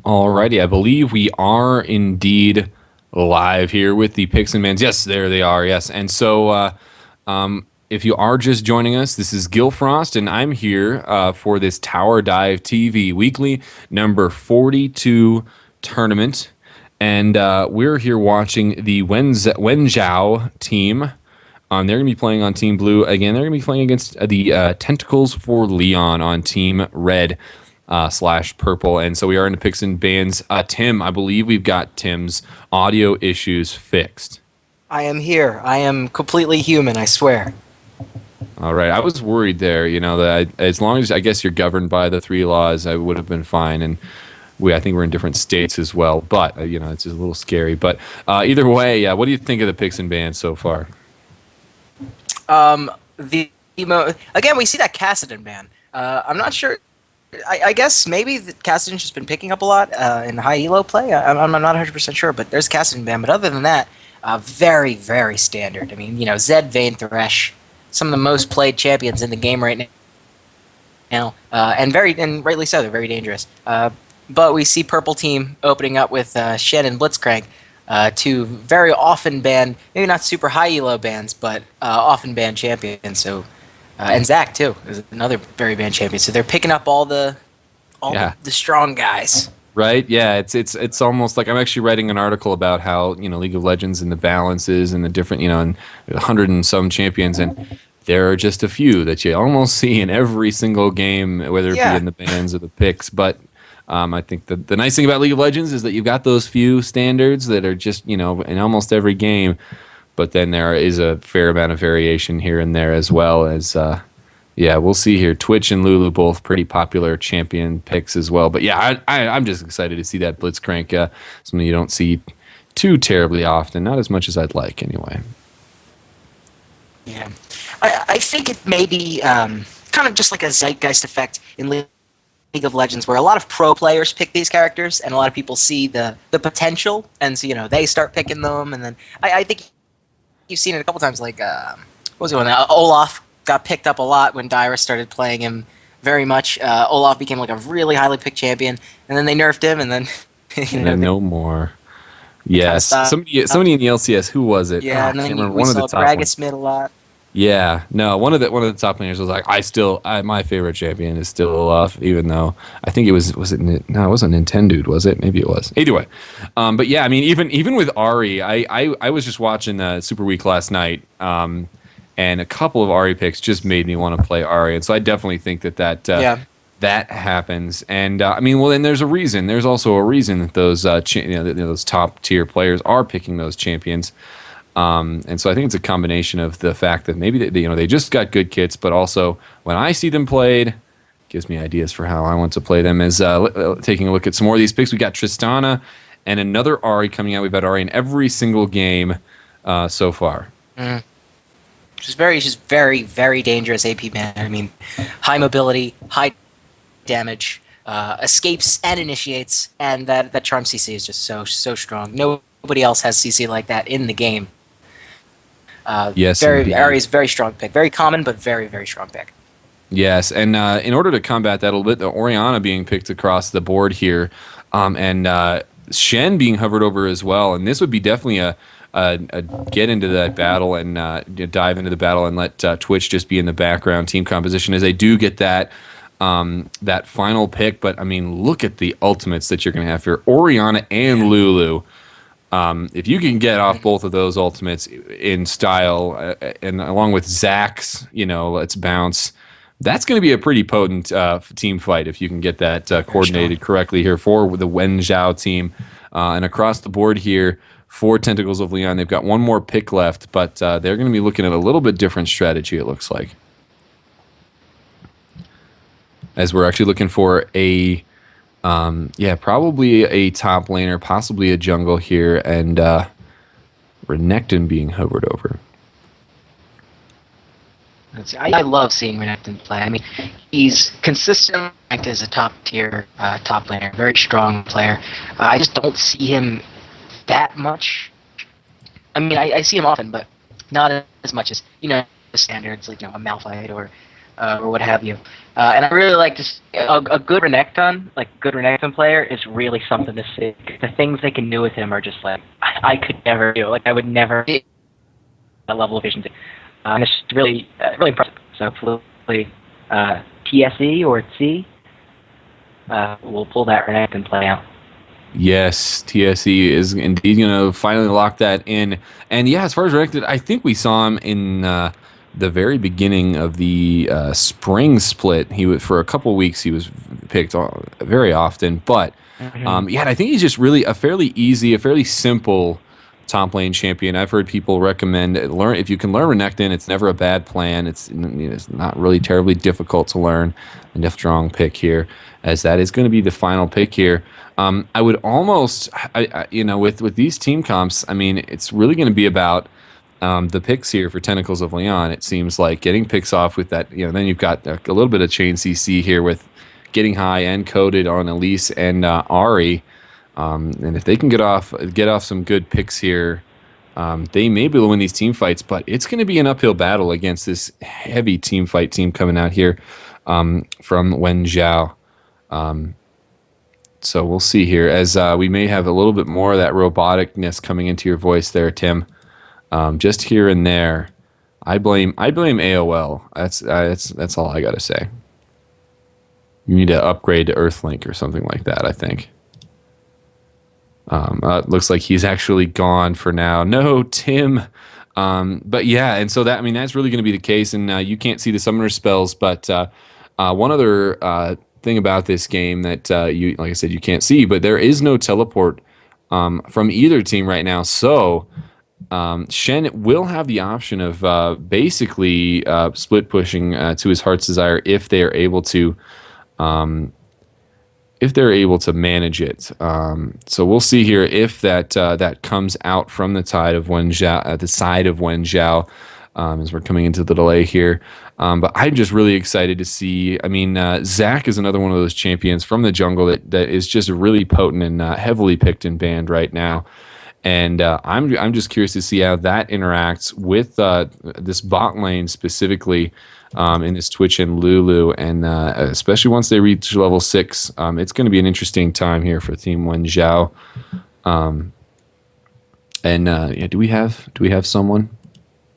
Alrighty, I believe we are indeed live here with the Picks and Mans. Yes, there they are. Yes, and so if you are just joining us, this is Gil Frost, and I'm here for this Tower Dive TV weekly number 42 tournament, and we're here watching the Wenzhou team. They're going to be playing on Team Blue again. They're going to be playing against the Tentacles for Leon on Team Red slash Purple. And so we are into picks and bands. Tim, I believe we've got Tim's audio issues fixed. I am here. I am completely human, I swear. All right. I was worried there, that as long as I guess you're governed by the three laws, I would have been fine. And I think we're in different states as well. But, it's just a little scary. But either way, what do you think of the picks and bands so far? Again, we see that Cassidon ban. I'm not sure. I guess maybe Cassidon's just been picking up a lot in high elo play. I'm not 100% sure, but there's Cassidon ban. But other than that, very, very standard. I mean, Zed, Vayne, Thresh, some of the most played champions in the game right now, and rightly so, they're very dangerous. But we see Purple Team opening up with Shen and Blitzcrank, two very often banned, maybe not super high elo bans, but often banned champions. So, and Zach too is another very banned champion. So they're picking up all the strong guys. Right? Yeah, it's almost like I'm actually writing an article about how League of Legends and the balances and the different and 100 and some champions, and there are just a few that you almost see in every single game, whether it be in the bans or the picks. But I think the nice thing about League of Legends is that you've got those few standards that are just in almost every game, but then there is a fair amount of variation here and there as well as. We'll see here. Twitch and Lulu both pretty popular champion picks as well. But yeah, I'm just excited to see that Blitzcrank, something you don't see too terribly often. Not as much as I'd like, anyway. Yeah. I think it may be kind of just like a zeitgeist effect in League of Legends, where a lot of pro players pick these characters, and a lot of people see the potential, and so, they start picking them. And then I think you've seen it a couple times, like, what was it one? Olaf got picked up a lot when Dyrus started playing him very much. Olaf became like a really highly picked champion, and then they nerfed him, and then no more. Yes, somebody in the LCS. Who was it? Yeah, and then we saw Gragas mid a lot. Yeah, no, one of the top players was like, my favorite champion is still Olaf, even though I think it wasn't Nintendo, was it? Maybe it was. Anyway, but yeah, I mean, even with Ari, I was just watching Super Week last night. And a couple of Ari picks just made me want to play Ari, and so I definitely think that happens. And I mean, well, then there's a reason. There's also a reason that those those top tier players are picking those champions. And so I think it's a combination of the fact that maybe they just got good kits, but also when I see them played, gives me ideas for how I want to play them. Is taking a look at some more of these picks. We got Tristana and another Ari coming out. We've had Ari in every single game so far. Mm. She's very, very dangerous AP man. I mean, high mobility, high damage, escapes and initiates, and that charm CC is just so strong. Nobody else has CC like that in the game. Yes, Ari's very strong pick. Very common, but very, very strong pick. Yes, and in order to combat that a little bit, the Orianna being picked across the board here, and Shen being hovered over as well, and this would be definitely a get into that battle and dive into the battle and let Twitch just be in the background team composition as they do get that final pick. But I mean, look at the ultimates that you're going to have here, Orianna and Lulu. If you can get off both of those ultimates in style, and along with Zach's, let's bounce. That's going to be a pretty potent team fight if you can get that coordinated correctly here for the Wenzhou team. And across the board here, for Tentacles of Leon, they've got one more pick left, but they're going to be looking at a little bit different strategy, it looks like. As we're actually looking for probably a top laner, possibly a jungle here, and Renekton being hovered over. I love seeing Renekton play. I mean, he's consistent as a top tier top laner, very strong player. I just don't see him that much. I mean, I see him often, but not as much as the standards, like a Malphite or what have you. And I really like to see a good Renekton player is really something to see. The things they can do with him are just like I could never do. Like I would never get that level of efficiency. And it's really really impressive. So hopefully TSE or C will pull that Renekton play out. Yes, TSE is indeed going to finally lock that in. And yeah, as far as Renekton, I think we saw him in the very beginning of the spring split. For a couple weeks he was picked very often, but yeah, I think he's just really a fairly easy, a fairly simple top lane champion. I've heard people recommend learn if you can learn Renekton. It's never a bad plan. It's not really terribly difficult to learn. And a strong pick here, as that is going to be the final pick here. I would almost, with these team comps, I mean, it's really going to be about the picks here for Tentacles of Leon. It seems like getting picks off with that. Then you've got a little bit of chain CC here with getting high and coded on Elise and Ari. And if they can get off some good picks here, they may be able to win these team fights. But it's going to be an uphill battle against this heavy team fight team coming out here from Wenzhou. So we'll see here, as we may have a little bit more of that roboticness coming into your voice there, Tim. Just here and there, I blame AOL. That's all I got to say. You need to upgrade to Earthlink or something like that, I think. It looks like he's actually gone for now. No, Tim. But yeah, and so that's really going to be the case. And you can't see the summoner spells, but one other thing about this game that like I said, you can't see, but there is no teleport from either team right now. So Shen will have the option of basically split pushing to his heart's desire if they are able to. If they're able to manage it. So we'll see here if that comes out from the side of Wenzhou, as we're coming into the delay here. But I'm just really excited to see. Zach is another one of those champions from the jungle that is just really potent and heavily picked and banned right now. And I'm just curious to see how that interacts with this bot lane specifically. In this Twitch and Lulu, and especially once they reach level 6, it's going to be an interesting time here for Team Wenzhou. Do we have someone?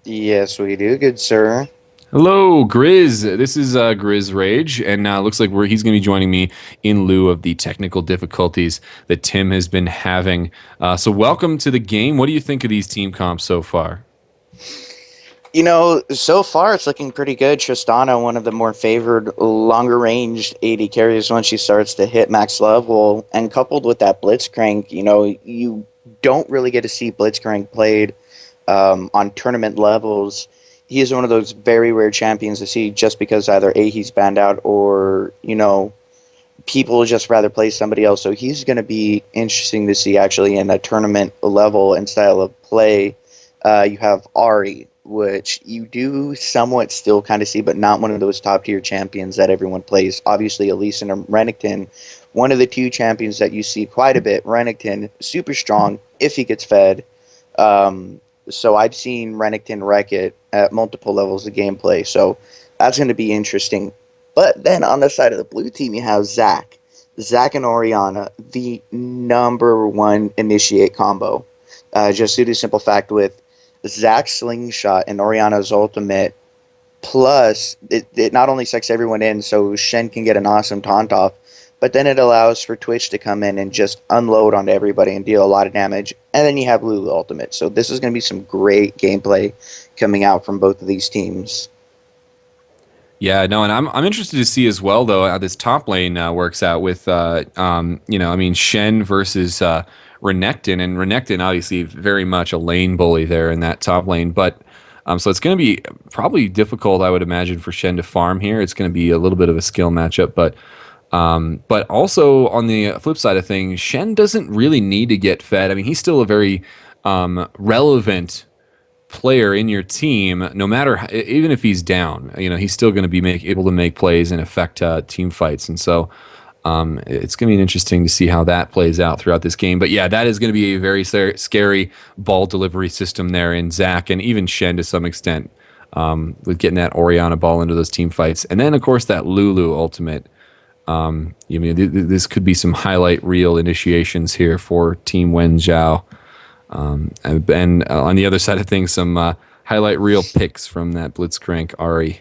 Yes, we do, good sir. Hello, Grizz. This is Grizz Rage, and looks like he's going to be joining me in lieu of the technical difficulties that Tim has been having. So welcome to the game. What do you think of these team comps so far? So far it's looking pretty good. Tristana, one of the more favored longer range AD carries once she starts to hit max level, and coupled with that Blitzcrank, you don't really get to see Blitzcrank played on tournament levels. He is one of those very rare champions to see just because either A, he's banned out, or, people just rather play somebody else. So he's going to be interesting to see actually in a tournament level and style of play. You have Ari, which you do somewhat still kind of see, but not one of those top-tier champions that everyone plays. Obviously, Elise and Renekton, one of the two champions that you see quite a bit. Renekton, super strong if he gets fed. So I've seen Renekton wreck it at multiple levels of gameplay, so that's going to be interesting. But then on the side of the blue team, you have Zach. Zach and Orianna, the #1 initiate combo. Just due to the simple fact with Zach's slingshot and Orianna's ultimate, plus it not only sucks everyone in so Shen can get an awesome taunt off, but then it allows for Twitch to come in and just unload onto everybody and deal a lot of damage. And then you have Lulu ultimate. So this is going to be some great gameplay coming out from both of these teams. Yeah, no, and I'm interested to see as well though how this top lane works out with Shen versus Renekton, and Renekton obviously very much a lane bully there in that top lane, but so it's going to be probably difficult, I would imagine, for Shen to farm here. It's going to be a little bit of a skill matchup, but also on the flip side of things, Shen doesn't really need to get fed. I mean, he's still a very relevant player in your team, no matter, even if he's down, he's still going to be able to make plays and affect team fights, and so it's going to be interesting to see how that plays out throughout this game. But yeah, that is going to be a very scary ball delivery system there in Zach and even Shen to some extent. with getting that Orianna ball into those team fights. And then, of course, that Lulu ultimate. This could be some highlight reel initiations here for Team Wenzhou. And on the other side of things, some highlight reel picks from that Blitzcrank Ari.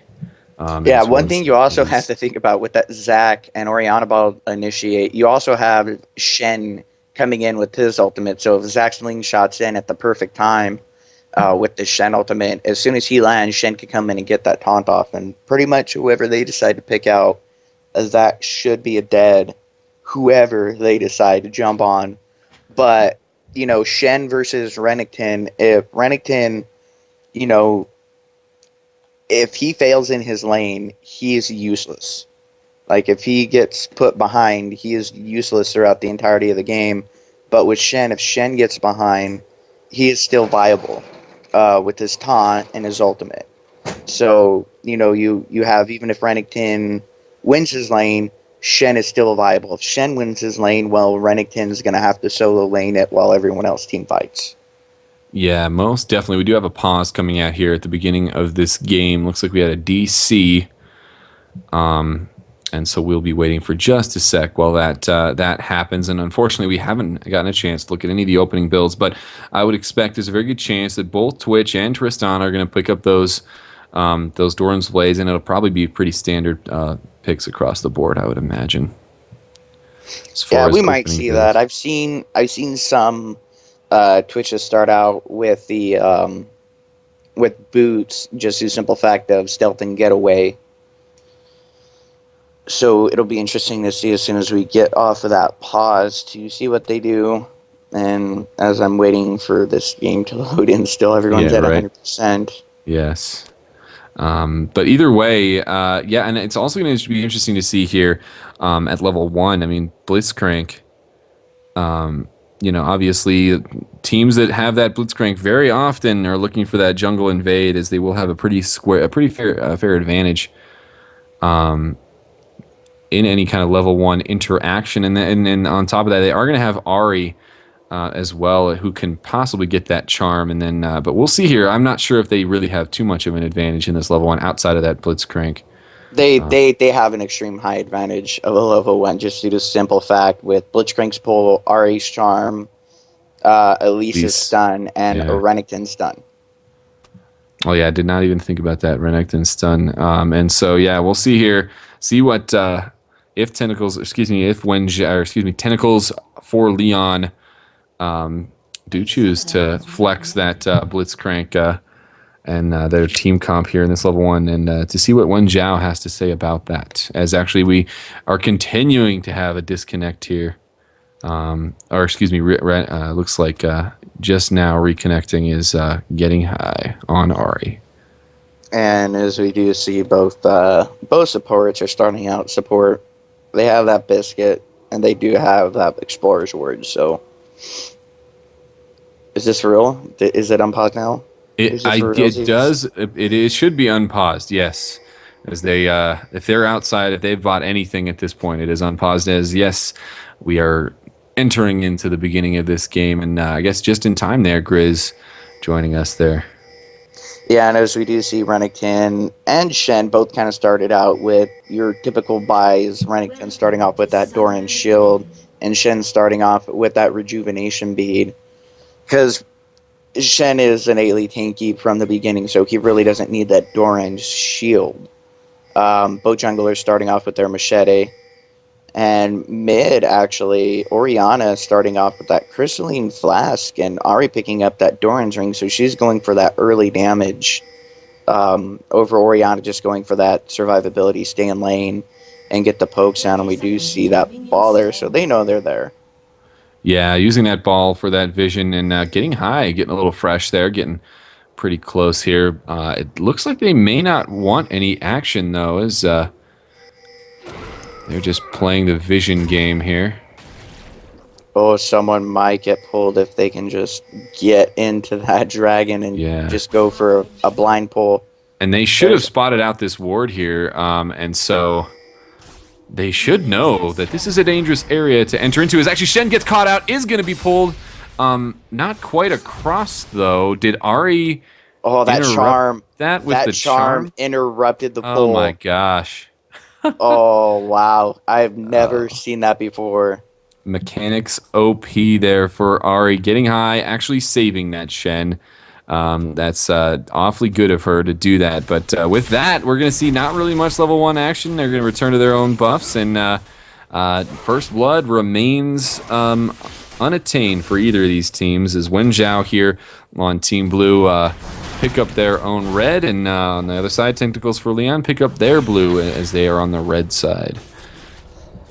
Yeah, one thing you also have to think about with that Zac and Orianna ball initiate, you also have Shen coming in with his ultimate. So if Zac slingshots in at the perfect time with the Shen ultimate, as soon as he lands, Shen can come in and get that taunt off. And pretty much whoever they decide to pick out, Zac should be a dead whoever they decide to jump on. But, Shen versus Renekton, if Renekton, if he fails in his lane, he is useless. Like, if he gets put behind, he is useless throughout the entirety of the game. But with Shen, if Shen gets behind, he is still viable with his taunt and his ultimate. So, you have, even if Renekton wins his lane, Shen is still viable. If Shen wins his lane, well, Renekton is going to have to solo lane it while everyone else team fights. Yeah, most definitely. We do have a pause coming out here at the beginning of this game. Looks like we had a DC. And so we'll be waiting for just a sec while that happens. And unfortunately, we haven't gotten a chance to look at any of the opening builds. But I would expect there's a very good chance that both Twitch and Tristana are going to pick up those Doran's Blades. And it'll probably be pretty standard picks across the board, I would imagine. Yeah, we might see that. I've seen some Twitches start out with the with boots, just the simple fact of stealth and getaway. So it'll be interesting to see as soon as we get off of that pause to see what they do. And as I'm waiting for this game to load in, still everyone's at 100%. Yes. But either way, and it's also going to be interesting to see here at level 1. I mean, Blitzcrank. Obviously, teams that have that Blitzcrank very often are looking for that jungle invade, as they will have a pretty fair advantage in any kind of level 1 interaction. And then on top of that, they are going to have Ari as well, who can possibly get that charm. And then, but we'll see here. I'm not sure if they really have too much of an advantage in this level 1 outside of that Blitzcrank. They have an extreme high advantage of a level 1 just due to simple fact with Blitzcrank's pull, Ari's charm, Elise's stun, and Renekton's stun. Oh yeah, I did not even think about that Renekton stun. And so we'll see here. See what if Tentacles for Leon do choose to flex that Blitzcrank and their team comp here in this level 1, and to see what Wenzhou has to say about that. As actually we are continuing to have a disconnect here. Looks like just now reconnecting is getting high on Ari. And as we do see, both supports are starting out support. They have that biscuit, and they do have that explorer's word. So, is this real? Is it unpaused now? It should be unpaused. Yes, as they if they're outside, if they've bought anything at this point, it is unpaused. As yes, we are entering into the beginning of this game, and I guess just in time there, Grizz joining us there. Yeah, and as we do see, Renekton and Shen both kind of started out with your typical buys. Renekton starting off with that Doran shield, and Shen starting off with that rejuvenation bead. Because Shen is innately tanky from the beginning, so he really doesn't need that Doran shield. Both junglers starting off with their machete. And mid, actually, Orianna starting off with that Crystalline Flask, and Ari picking up that Doran's Ring, so she's going for that early damage over Orianna just going for that survivability, stay in lane, and get the pokes down, and we do see that ball there, so they know they're there. Yeah, using that ball for that vision and getting high, getting a little fresh there, getting pretty close here. It looks like they may not want any action, though, as they're just playing the vision game here. Oh, someone might get pulled if they can just get into that dragon and just go for a blind pull. And they should have spotted out this ward here, and so they should know that this is a dangerous area to enter into. As actually Shen gets caught out, is going to be pulled. Not quite across, though. Did Ari Oh, that charm. That with That the charm interrupted the Oh pull. my gosh. Oh, wow. I've never seen that before. Mechanics OP there for Ari, getting high, actually saving that Shen. That's awfully good of her to do that. But with that, we're going to see not really much level 1 action. They're going to return to their own buffs, and First Blood remains unattained for either of these teams, as Wenzhou here on Team Blue pick up their own red, and on the other side, Tentacles for Leon pick up their blue as they are on the red side.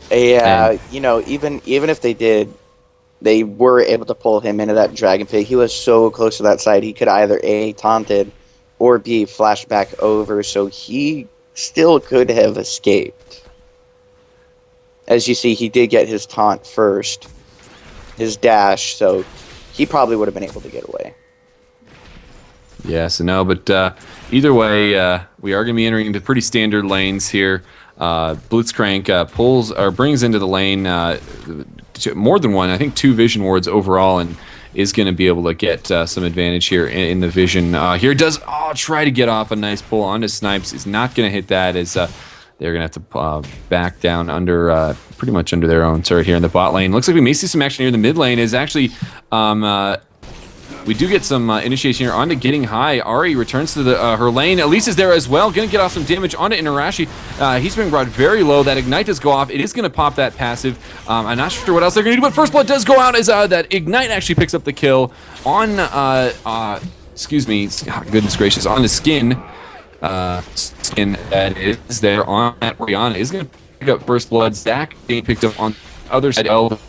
Yeah, even if they did, they were able to pull him into that dragon pit. He was so close to that side, he could either A, taunted, or B, flashed back over, so he still could have escaped. As you see, he did get his taunt first, his dash, so he probably would have been able to get away. Yes and no, but either way, we are going to be entering into pretty standard lanes here. Blitzcrank pulls or brings into the lane more than one, I think 2 vision wards overall, and is going to be able to get some advantage here in the vision. Here does try to get off a nice pull onto Snipes. Is not going to hit that, as they're going to have to back down under pretty much under their own turret here in the bot lane. Looks like we may see some action here in the mid lane. Is actually we do get some initiation here onto getting high. Ari returns to her lane. Elise is there as well. Going to get off some damage onto Inarashi. He's being brought very low. That Ignite does go off. It is going to pop that passive. I'm not sure what else they're going to do, but First Blood does go out as that Ignite actually picks up the kill on, excuse me, goodness gracious, on the skin. Skin that is there on that Orianna is going to pick up First Blood. Zach being picked up on the other side.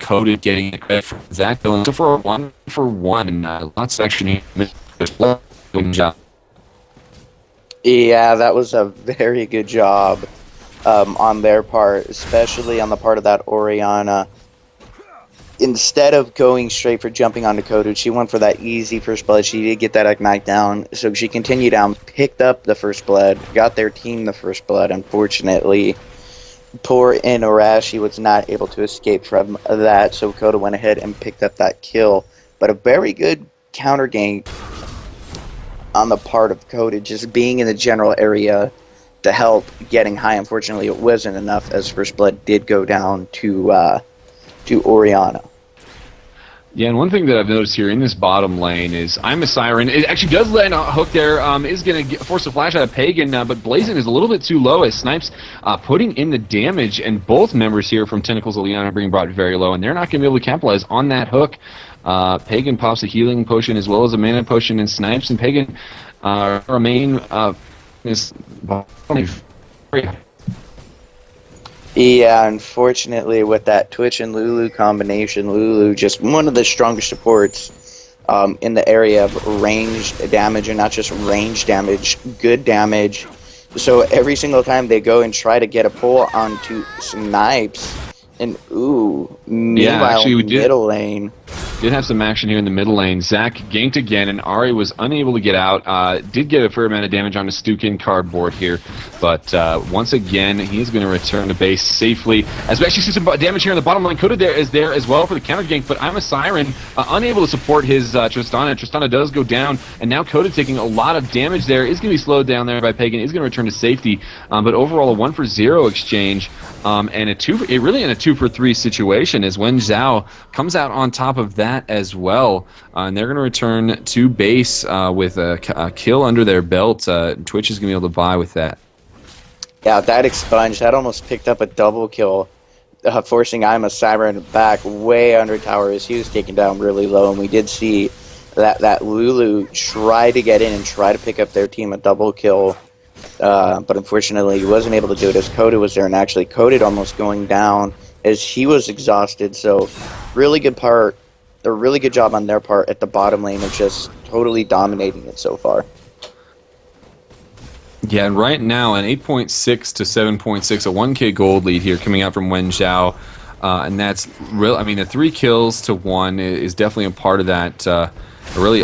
Coded getting it credit from Zach Dillon. So for a 1-for-1, lots of action here. Good job. Yeah, that was a very good job on their part, especially on the part of that Orianna. Instead of going straight for jumping onto Coded, she went for that easy First Blood. She did get that Ignite down, so she continued down, picked up the First Blood, got their team the First Blood. Unfortunately, poor Inarashi was not able to escape from that, so Coda went ahead and picked up that kill. But a very good counter gank on the part of Coda, just being in the general area to help getting high. Unfortunately, it wasn't enough, as First Blood did go down to Orianna. Yeah, and one thing that I've noticed here in this bottom lane is I'm a Siren. It actually does land a hook there. Is going to force a flash out of Pagan, but Blazin is a little bit too low as Snipes putting in the damage, and both members here from Tentacles Leon are being brought very low, and they're not going to be able to capitalize on that hook. Pagan pops a healing potion as well as a mana potion, and Snipes and Pagan remain is. Yeah, unfortunately, with that Twitch and Lulu combination, Lulu just one of the strongest supports in the area of ranged damage, and not just range damage, good damage. So every single time they go and try to get a pull onto Snipes, and meanwhile, actually, middle lane. Did have some action here in the middle lane. Zach ganked again, and Ari was unable to get out. Did get a fair amount of damage on the Stukin cardboard here, but once again, he's going to return to base safely. As we actually see some damage here in the bottom lane. Coda there is there as well for the counter gank, but I'm a Siren, unable to support his Tristana. Tristana does go down, and now Coda taking a lot of damage there. Is going to be slowed down there by Pagan. Is going to return to safety, but overall a 1-for-0 exchange, and really in a 2-for-3 situation, as Wenzhou comes out on top of that as well, and they're going to return to base with a kill under their belt. Twitch is going to be able to buy with that. Yeah, that expunge, that almost picked up a double kill, forcing I'm a Siren back way under tower as he was taken down really low, and we did see that Lulu try to get in and try to pick up their team a double kill, but unfortunately he wasn't able to do it as Coda was there, and actually Coda almost going down as he was exhausted. So really good job on their part at the bottom lane of just totally dominating it so far. Yeah, and right now an 8.6 to 7.6, a 1k gold lead here coming out from Wenzhou, and that's real. I mean, the 3 kills to 1 is definitely a part of that. Really,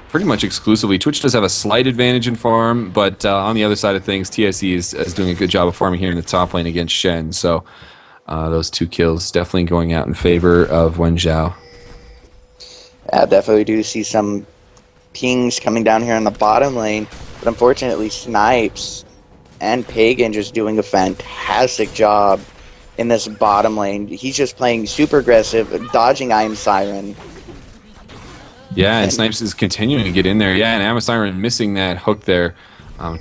pretty much exclusively. Twitch does have a slight advantage in farm, but on the other side of things, TSE is doing a good job of farming here in the top lane against Shen. So those 2 kills definitely going out in favor of Wenzhou. I definitely do see some pings coming down here in the bottom lane, but unfortunately Snipes and Pagan just doing a fantastic job in this bottom lane. He's just playing super aggressive, dodging Iron Siren. Yeah, and Snipes is continuing to get in there. Yeah, and Iron Siren missing that hook there,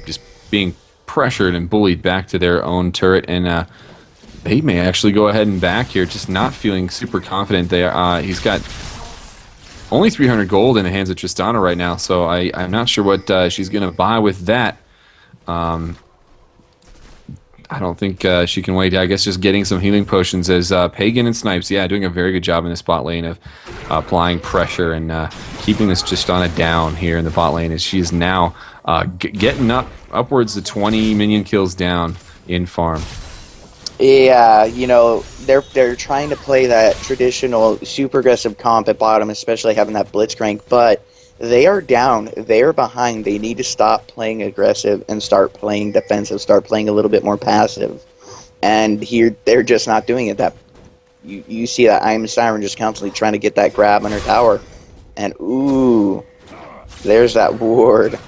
just being pressured and bullied back to their own turret, and they may actually go ahead and back here, just not feeling super confident. He's got only 300 gold in the hands of Tristana right now, so I'm not sure what she's going to buy with that. I don't think she can wait. I guess just getting some healing potions as Pagan and Snipes, doing a very good job in the spot lane of applying pressure and keeping this Tristana down here in the bot lane, as she is now getting upwards to 20 minion kills down in farm. Yeah, you know, they're trying to play that traditional super aggressive comp at bottom, especially having that Blitzcrank, but they are down, they are behind. They need to stop playing aggressive and start playing defensive, start playing a little bit more passive. And here, they're just not doing it. You see that Iron Siren just constantly trying to get that grab on her tower. And ooh, there's that ward.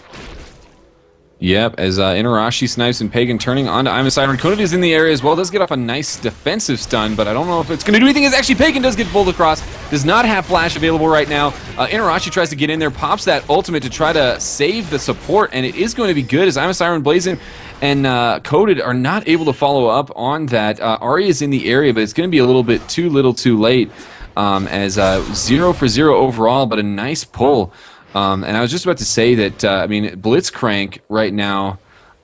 Yep, as Inarashi, Snipes, and Pagan turning onto Iron Siren. Conant is in the area as well, does get off a nice defensive stun, but I don't know if it's going to do anything, as actually Pagan does get pulled across, does not have flash available right now. Inarashi tries to get in there, pops that ultimate to try to save the support, and it is going to be good as Iron Siren, Blazin, and Coded are not able to follow up on that. Ari is in the area, but it's going to be a little bit too little too late, as 0 for 0 overall, but a nice pull. And I was just about to say that, I mean, Blitzcrank right now,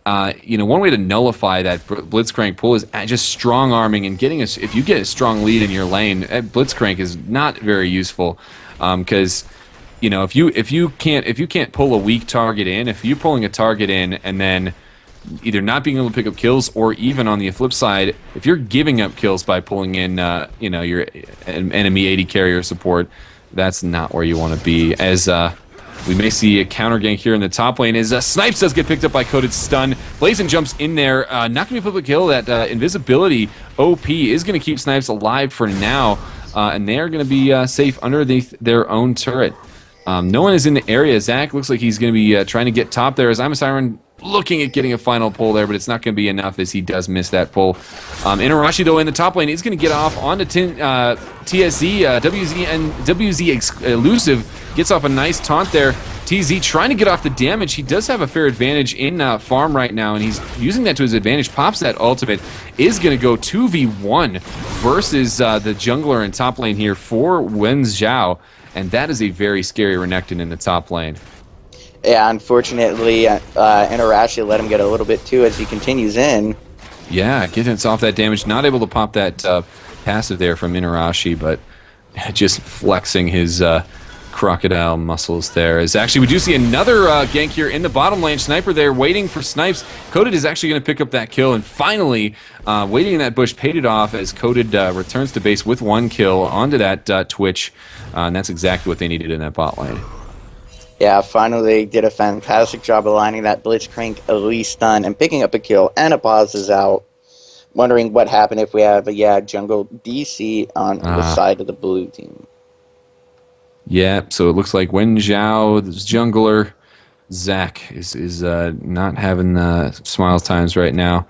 one way to nullify that Blitzcrank pull is just strong arming and getting if you get a strong lead in your lane, Blitzcrank is not very useful, because, if you can't pull a weak target in, if you're pulling a target in and then either not being able to pick up kills, or even on the flip side, if you're giving up kills by pulling in, your enemy AD carrier support, that's not where you want to be. As we may see a counter gank here in the top lane as Snipes does get picked up by Coded stun. Blazin jumps in there, not going to be able to kill. That invisibility OP is going to keep Snipes alive for now, and they are going to be safe underneath their own turret. No one is in the area. Zach looks like he's going to be trying to get top there as I'm a Siren looking at getting a final pull there, but it's not going to be enough as he does miss that pull. Inarashi, though, in the top lane is going to get off onto TSZ. WZ elusive gets off a nice taunt there. TZ trying to get off the damage. He does have a fair advantage in farm right now, and he's using that to his advantage. Pops that ultimate. Is going to go 2v1 versus the jungler in top lane here for Wenzhou, and that is a very scary Renekton in the top lane. Yeah, unfortunately, Inarashi let him get a little bit too as he continues in. Yeah, getting us off that damage. Not able to pop that passive there from Inarashi, but just flexing his crocodile muscles there. As actually, we do see another gank here in the bottom lane. Sniper there waiting for Snipes. Coded is actually going to pick up that kill, and finally, waiting in that bush, paid it off as Coded returns to base with 1 kill onto that Twitch, and that's exactly what they needed in that bot lane. Yeah, finally they did a fantastic job aligning that Blitzcrank elite stun and picking up a kill, and a pause is out. Wondering what happened if we have a jungle DC on the side of the blue team. Yeah, so it looks like Wenzhou, this jungler, Zach is not having smiles times right now.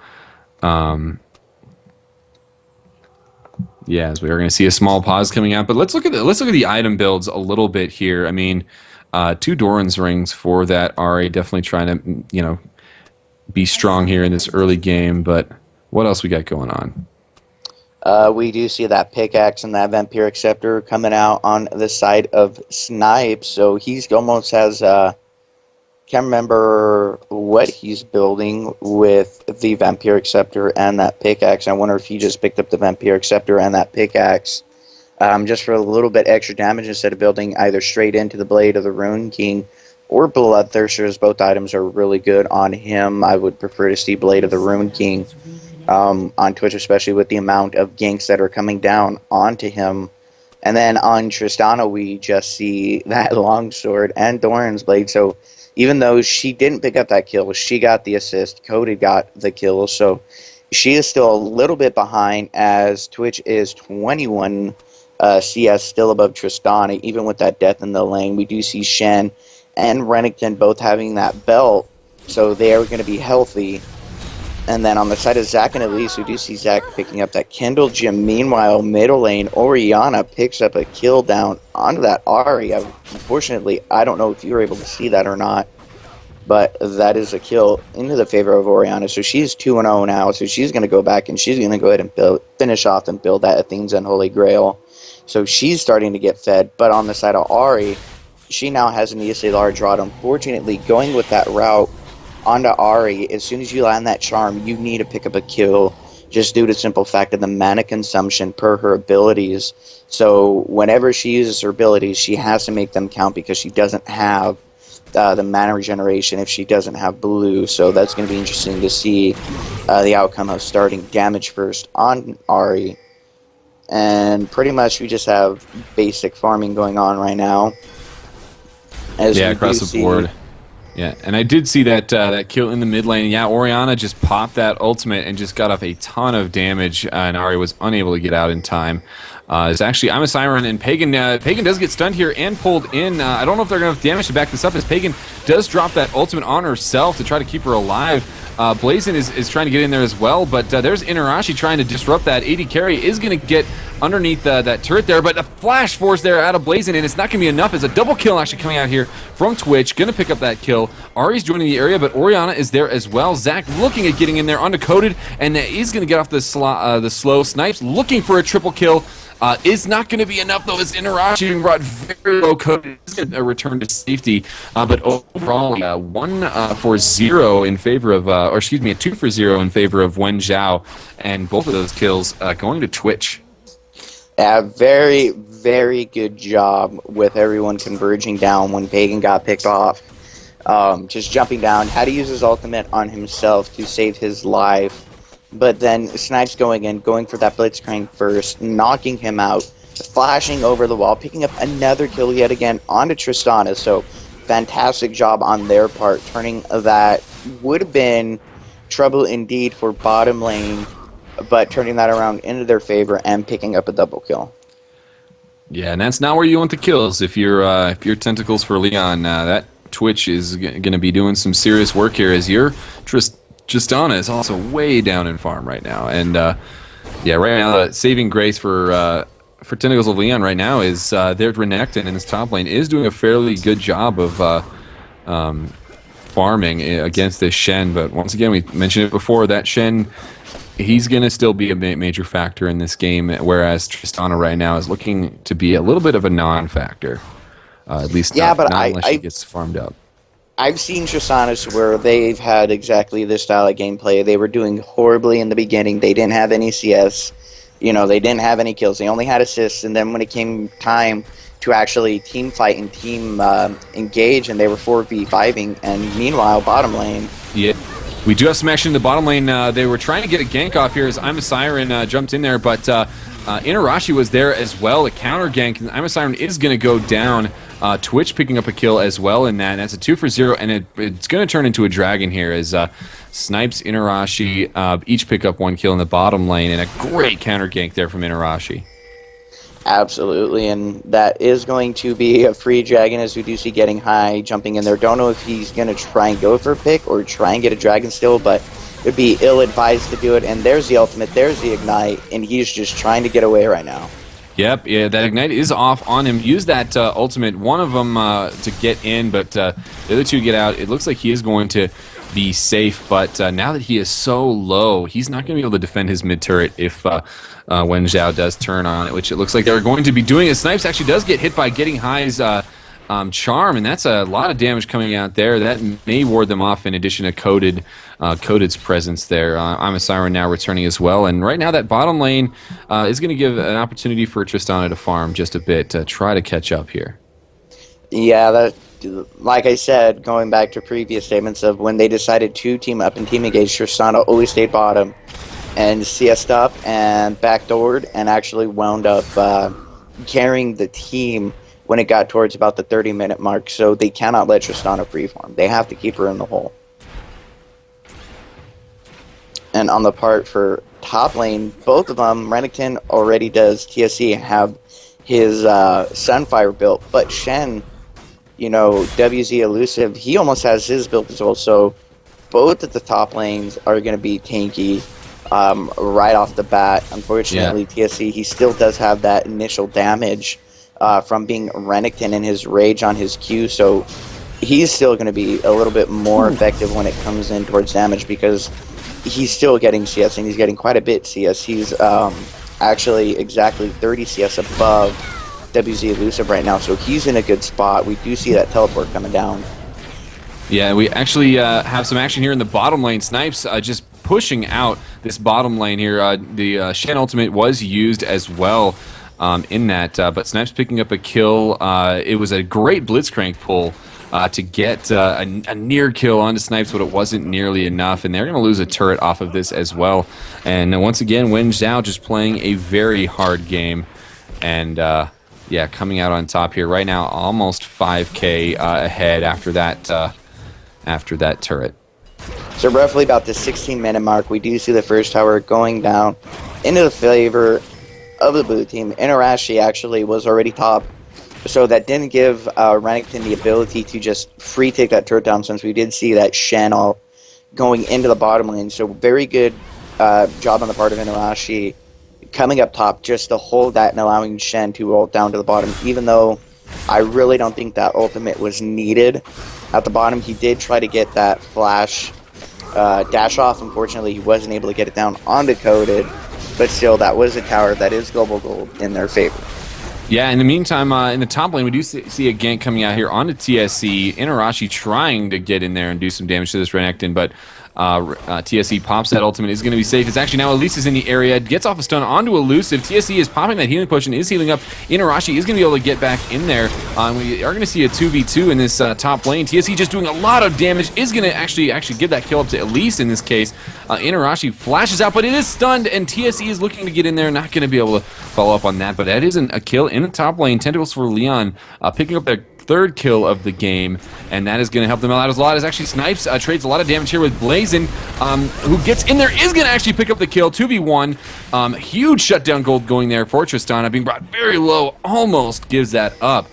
Yeah, as we are going to see a small pause coming out, but let's look at the item builds a little bit here. I mean, 2 Doran's rings for that Ari, definitely trying to be strong here in this early game. But what else we got going on? We do see that pickaxe and that vampiric scepter coming out on the side of Snipes, so he's almost has can't remember what he's building with the vampiric scepter and that pickaxe. I wonder if he just picked up the vampiric scepter and that pickaxe just for a little bit extra damage instead of building either straight into the Blade of the Rune King or Bloodthirsters. Both items are really good on him. I would prefer to see Blade of the Rune King on Twitch, especially with the amount of ganks that are coming down onto him. And then on Tristana, we just see that longsword and Doran's Blade. So even though she didn't pick up that kill, she got the assist. Cody got the kill. So she is still a little bit behind, as Twitch is 21 CS still above Tristana, even with that death in the lane. We do see Shen and Renekton both having that belt, so they are going to be healthy. And then on the side of Zac and Elise, we do see Zac picking up that Kindle Gem. Meanwhile, middle lane, Orianna picks up a kill down onto that Ahri. Unfortunately, I don't know if you were able to see that or not, but that is a kill into the favor of Orianna. So she's 2-0 now, so she's going to go back and she's going to go ahead and finish off and build that Athene's Unholy Grail. So she's starting to get fed, but on the side of Ahri, she now has an ESA large rod. Unfortunately, going with that route onto Ahri, as soon as you land that charm, you need to pick up a kill just due to the simple fact of the mana consumption per her abilities. So whenever she uses her abilities, she has to make them count because she doesn't have the mana regeneration if she doesn't have blue. So that's going to be interesting to see the outcome of starting damage first on Ahri. And pretty much we just have basic farming going on right now. Yeah, across the board. Yeah, and I did see that that kill in the mid lane. Yeah, Orianna just popped that ultimate and just got off a ton of damage, and Ahri was unable to get out in time. It's actually, I'm a Siren, and Pagan Pagan does get stunned here and pulled in. I don't know if they're going to have damage to back this up, as Pagan does drop that ultimate on herself to try to keep her alive. Blazin is trying to get in there as well, but there's Inarashi trying to disrupt that. AD carry is going to get underneath that turret there, but a flash force there out of Blazin, and it's not going to be enough. It's a double kill actually coming out here from Twitch. Going to pick up that kill. Ahri's joining the area, but Orianna is there as well. Zac looking at getting in there undercoated, and he's going to get off the slow. Snipes looking for a triple kill. Is not going to be enough, though, as Inarashi brought very low code. Is going to return to safety. But overall, 1-for-0 in favor of, or excuse me, a 2-for-0 in favor of Wenzhou, and both of those kills going to Twitch. Very, very good job with everyone converging down when Pagan got picked off. Just jumping down, had to use his ultimate on himself to save his life. But then Snipes going for that Blitzcrank first, knocking him out, flashing over the wall, picking up another kill yet again onto Tristana. So fantastic job on their part, turning that would have been trouble indeed for bottom lane, but turning that around into their favor and picking up a double kill. Yeah, and that's not where you want the kills. If you're Tentacles for Leon, that Twitch is going to be doing some serious work here, as your Tristana is also way down in farm right now. And yeah, right now the saving grace for Tentacles of Leon right now is their Renekton in his top lane is doing a fairly good job of farming against this Shen. But once again, we mentioned it before, that Shen, he's going to still be a major factor in this game, whereas Tristana right now is looking to be a little bit of a non-factor. At least not unless she gets farmed up. I've seen Tristanas where they've had exactly this style of gameplay. They were doing horribly in the beginning. They didn't have any CS. They didn't have any kills. They only had assists. And then when it came time to actually team fight and team engage, and they were 4v5ing, and meanwhile, bottom lane. Yeah. We do have some action in the bottom lane. They were trying to get a gank off here as I'm a Siren jumped in there, but Inarashi was there as well. A counter gank. I'm a Siren is going to go down. Twitch picking up a kill as well in that. That's a 2-for-0, and it's going to turn into a dragon here as Snipes, Inarashi each pick up one kill in the bottom lane, and a great counter gank there from Inarashi. Absolutely, and that is going to be a free dragon, as we do see getting high, jumping in there. Don't know if he's going to try and go for a pick or try and get a dragon still, but it would be ill-advised to do it. And there's the ultimate, there's the ignite, and he's just trying to get away right now. Yep, yeah, that ignite is off on him. Use that ultimate, one of them to get in, but the other two get out. It looks like he is going to be safe, but now that he is so low, he's not going to be able to defend his mid-turret if Wenzhou does turn on it, which it looks like they're going to be doing. As Snipes actually does get hit by Getting High's charm, and that's a lot of damage coming out there. That may ward them off in addition to Coded's presence there. I'm a Siren now returning as well, and right now that bottom lane is going to give an opportunity for Tristana to farm just a bit to try to catch up here. Yeah, that, like I said, going back to previous statements of when they decided to team up and team engage, Tristana always stayed bottom and CS'd up and backdoored and actually wound up carrying the team when it got towards about the 30-minute mark, so they cannot let Tristana freeform. They have to keep her in the hole. And on the part for top lane, both of them, Renekton already does TSC and have his Sunfire built, but Shen you know, WZ Elusive, he almost has his build as well. So both of the top lanes are going to be tanky right off the bat. Unfortunately, TSC, he still does have that initial damage from being Renekton and his rage on his Q. So he's still going to be a little bit more effective when it comes in towards damage because he's still getting CS, and he's getting quite a bit CS. He's actually exactly 30 CS above WZ Elusive right now, so he's in a good spot. We do see that teleport coming down. Yeah, we actually have some action here in the bottom lane. Snipes just pushing out this bottom lane here. The Shen ultimate was used as well in that, but Snipes picking up a kill. It was a great Blitzcrank pull to get a near kill onto Snipes, but it wasn't nearly enough, and they're going to lose a turret off of this as well. And once again, Wenzhou just playing a very hard game, and yeah, coming out on top here right now, almost 5K ahead after that turret. So roughly about the 16-minute mark, we do see the first tower going down into the favor of the blue team. Inarashi actually was already top, so that didn't give Renekton the ability to just free take that turret down, since we did see that Shen all going into the bottom lane. So very good job on the part of Inarashi coming up top just to hold that and allowing Shen to roll down to the bottom, even though I really don't think that ultimate was needed. At the bottom, he did try to get that flash dash off. Unfortunately, he wasn't able to get it down onto Coded, but still, that was a tower that is global gold in their favor. Yeah, in the meantime, in the top lane, we do see a gank coming out here onto TSC. Inarashi trying to get in there and do some damage to this Renekton, but TSC pops that ultimate, is going to be safe. It's actually now Elise is in the area, gets off a stun onto Elusive. TSC is popping that healing potion, is healing up. Inarashi is going to be able to get back in there. We are going to see a 2v2 in this top lane. TSC just doing a lot of damage, is going to actually give that kill up to Elise in this case. Inarashi flashes out, but it is stunned, and TSC is looking to get in there, not going to be able to follow up on that, but that isn't a kill in the top lane. Tentacles for Leon picking up their third kill of the game, and that is going to help them out a lot. As actually Snipes trades a lot of damage here with Blazin, who gets in there, is going to actually pick up the kill. 2v1, huge shutdown gold going there for Tristana, being brought very low, almost gives that up.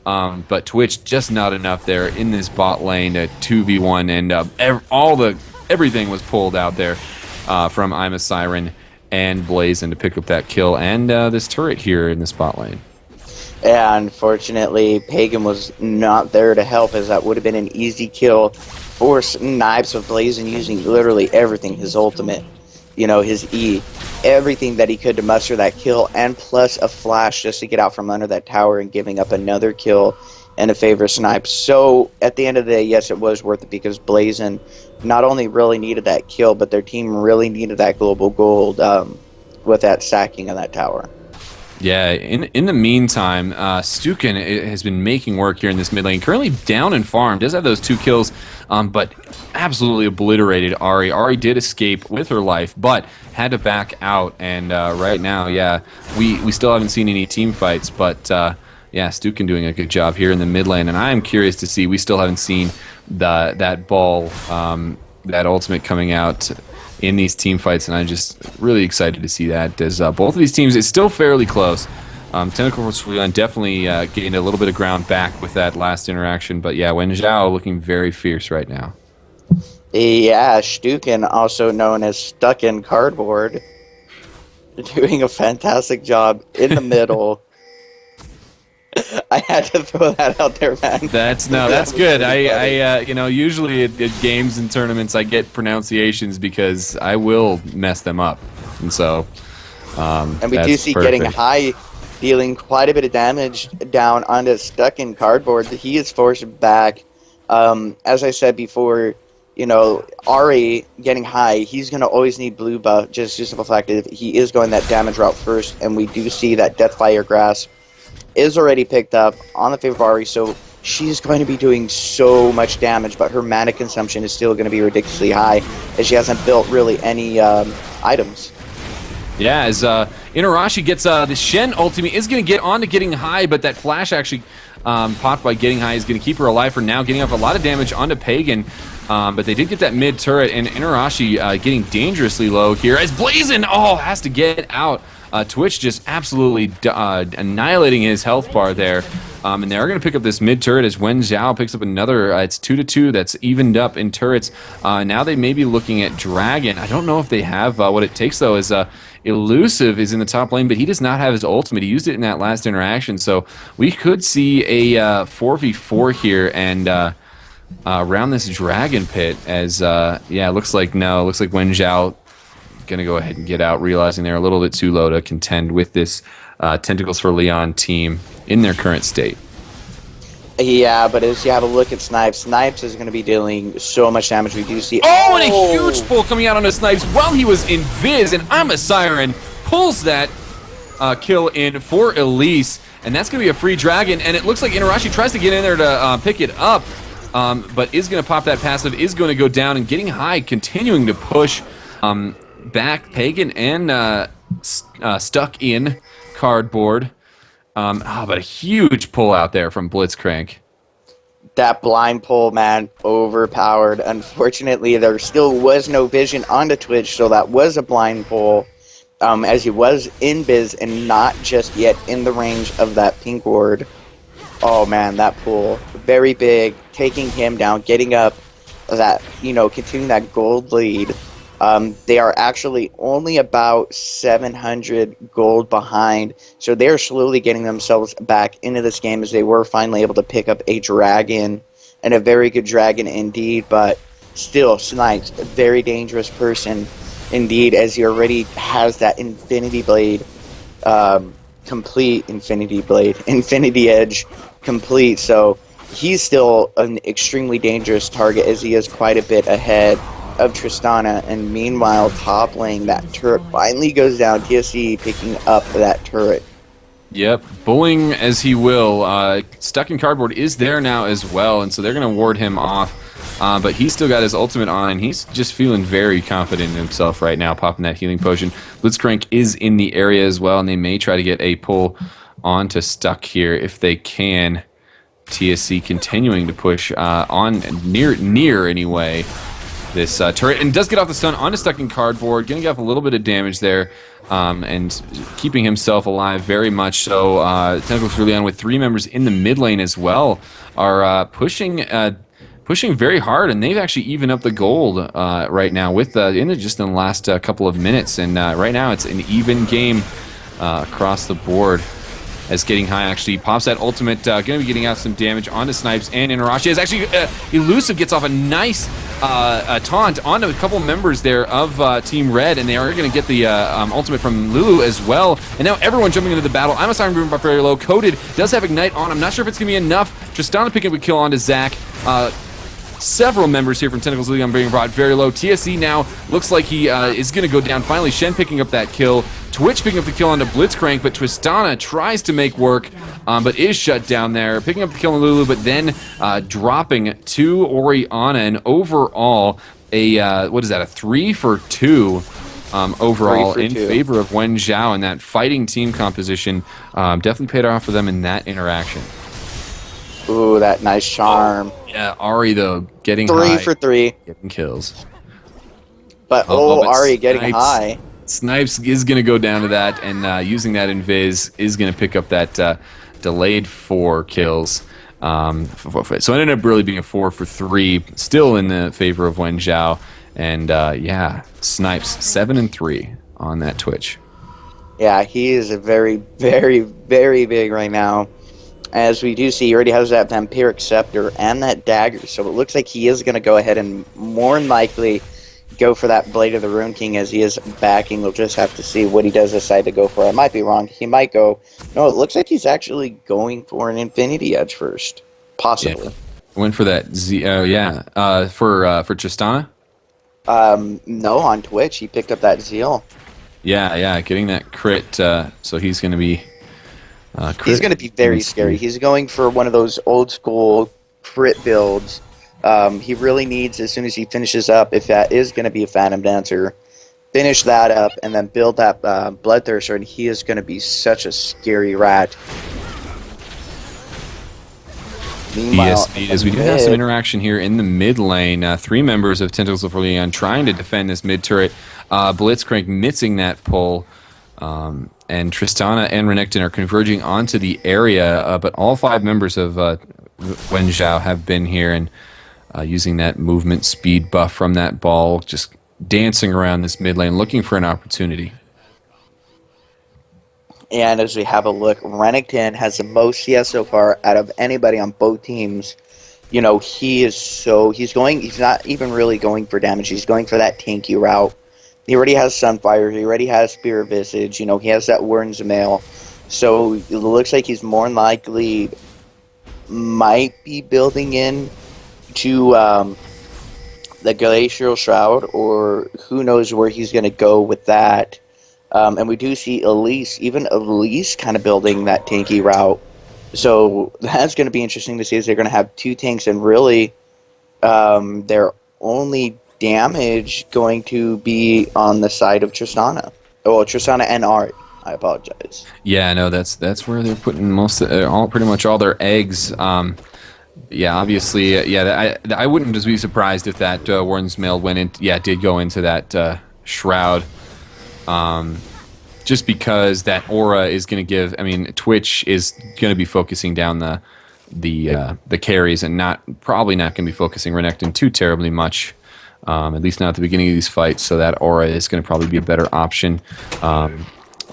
But Twitch just not enough there in this bot lane to 2v1, and everything was pulled out there from I'm a Siren and Blazin to pick up that kill and this turret here in this bot lane. Yeah, unfortunately, Pagan was not there to help, as that would have been an easy kill for Snipes with Blazin using literally everything, his ultimate, you know, his E, everything that he could to muster that kill, and plus a flash just to get out from under that tower and giving up another kill in a favor of Snipes. So at the end of the day, yes, it was worth it, because Blazin not only really needed that kill, but their team really needed that global gold with that sacking of that tower. Yeah, in the meantime, Stukin has been making work here in this mid lane. Currently down in farm, does have those 2 kills, but absolutely obliterated Ahri. Ahri did escape with her life, but had to back out. And right now, yeah, we still haven't seen any team fights, but yeah, Stukin doing a good job here in the mid lane. And I am curious to see, we still haven't seen that ball, that ultimate coming out in these team fights, and I'm just really excited to see that, as both of these teams, it's still fairly close. Tenticles definitely gained a little bit of ground back with that last interaction, but yeah, Wenzhou looking very fierce right now. Yeah, Stukin, also known as Stuck in Cardboard, doing a fantastic job in the middle. I had to throw that out there, man. That's good. I you know, usually at games and tournaments I get pronunciations because I will mess them up, and so. And we do see perfect. Getting high, dealing quite a bit of damage down onto Stuck in Cardboard. He is forced back. As I said before, you know, Ahri getting high, he's going to always need blue buff, just due to the fact that he is going that damage route first, and we do see that Deathfire Grasp is already picked up on the favor of Ahri, so she's going to be doing so much damage, but her mana consumption is still going to be ridiculously high, as she hasn't built really any items. Yeah, as Inarashi gets the Shen ultimate, is going to get on to getting high, but that flash actually popped by getting high is going to keep her alive for now, getting up a lot of damage onto Pagan. But they did get that mid turret, and Inarashi getting dangerously low here, as Blazin has to get out Twitch just absolutely annihilating his health bar there. And they are going to pick up this mid turret as Wenzhou picks up another. It's 2-2. That's evened up in turrets. Now they may be looking at Dragon. I don't know if they have what it takes, though, as Elusive is in the top lane, but he does not have his ultimate. He used it in that last interaction. So we could see a 4v4 here and around this Dragon pit as, yeah, it looks like Wenzhou going to go ahead and get out, realizing they're a little bit too low to contend with this Tentacles for Leon team in their current state. Yeah, but as you have a look at Snipes, Snipes is going to be dealing so much damage. We do see... Oh, and a huge pull coming out onto Snipes while he was in Viz, and I'm a Siren pulls that kill in for Elise, and that's going to be a free Dragon, and it looks like Inarashi tries to get in there to pick it up, but is going to pop that passive, is going to go down, and getting high, continuing to push back Pagan and stuck in Cardboard. But a huge pull out there from Blitzcrank. That blind pull, man, overpowered. Unfortunately, there still was no vision onto Twitch, so that was a blind pull, as he was in Biz and not just yet in the range of that pink ward. Oh, man, that pull. Very big, taking him down, getting up that, continuing that gold lead. They are actually only about 700 gold behind, so they're slowly getting themselves back into this game as they were finally able to pick up a dragon, and a very good dragon indeed, but still, Snipes, a very dangerous person indeed, as he already has that Infinity Blade, complete Infinity Edge complete, so he's still an extremely dangerous target as he is quite a bit ahead of Tristana, and meanwhile top lane, that turret finally goes down. TSC picking up that turret. Yep, bullying as he will. Stuck in Cardboard is there now as well, and so they're going to ward him off. But he's still got his ultimate on, and he's just feeling very confident in himself right now, popping that healing potion. Blitzcrank is in the area as well, and they may try to get a pull onto Stuck here if they can. TSC continuing to push on near anyway. This turret, and does get off the stun onto Stuck in Cardboard, getting off a little bit of damage there, and keeping himself alive very much so. Tentacles for Leon with 3 members in the mid lane as well are pushing very hard, and they've actually evened up the gold right now with just in the last couple of minutes, and right now it's an even game across the board. As Getting High actually pops that ultimate, going to be getting out some damage onto Snipes and Inarashi. As actually Elusive gets off a nice taunt onto a couple members there of Team Red, and they are going to get the ultimate from Lulu as well. And now everyone jumping into the battle. I'm a Siren moving by very low. Coded does have Ignite on. I'm not sure if it's going to be enough. Tristana picking up a kill onto Zach. Several members here from Tentacles Leon being brought very low. TSC now looks like he is going to go down. Finally, Shen picking up that kill. Twitch picking up the kill onto Blitzcrank, but Tristana tries to make work, but is shut down there. Picking up the kill on Lulu, but then dropping to Oriana, and overall, what is that, a 3 for 2 overall in favor of Wenzhou, and that fighting team composition definitely paid off for them in that interaction. Ooh, that nice charm. Yeah, Ari, though, getting 3 high, for 3. getting kills. But, but Ari getting Snipes, high. Snipes is going to go down to that, and using that invis is going to pick up that delayed 4 kills. So it ended up really being a 4 for 3, still in the favor of Wenzhou. And yeah, Snipes 7 and 3 on that Twitch. Yeah, he is a very, very, very big right now. As we do see, he already has that Vampiric Scepter and that Dagger, so it looks like he is going to go ahead and more than likely go for that Blade of the Rune King as he is backing. We'll just have to see what he does decide to go for. I might be wrong. He might go... No, it looks like he's actually going for an Infinity Edge first. Possibly. Yeah. Went for that for Tristana? No, on Twitch. He picked up that Zeal. Yeah, getting that crit, so he's going to be... he's going to be very scary. He's going for one of those old school crit builds. He really needs, as soon as he finishes up, if that is going to be a Phantom Dancer, finish that up and then build that Bloodthirster, and he is going to be such a scary rat. Meanwhile, yes, we do have some interaction here in the mid lane. 3 members of Tentacles of Leon trying to defend this mid turret. Blitzcrank missing that pull. And Tristana and Renekton are converging onto the area, but all 5 members of Wenzhou have been here and using that movement speed buff from that ball, just dancing around this mid lane, looking for an opportunity. And as we have a look, Renekton has the most CS so far out of anybody on both teams. You know, he's not even really going for damage. He's going for that tanky route. He already has Sunfire. He already has Spear of Visage. You know, he has that Wenzhou. So it looks like he's more than likely might be building in to the Glacial Shroud, or who knows where he's going to go with that. And we do see Elise kind of building that tanky route. So that's going to be interesting to see, as they're going to have 2 tanks, and really their only damage going to be on the side of Tristana. Well, Tristana and Art. I apologize. Yeah, no, that's where they're putting pretty much all their eggs. Yeah, obviously, I wouldn't just be surprised if that Wenzhou did go into that shroud. Just because that aura is going to give. I mean, Twitch is going to be focusing down the carries, and probably not going to be focusing Renekton too terribly much. At least not at the beginning of these fights. So that aura is going to probably be a better option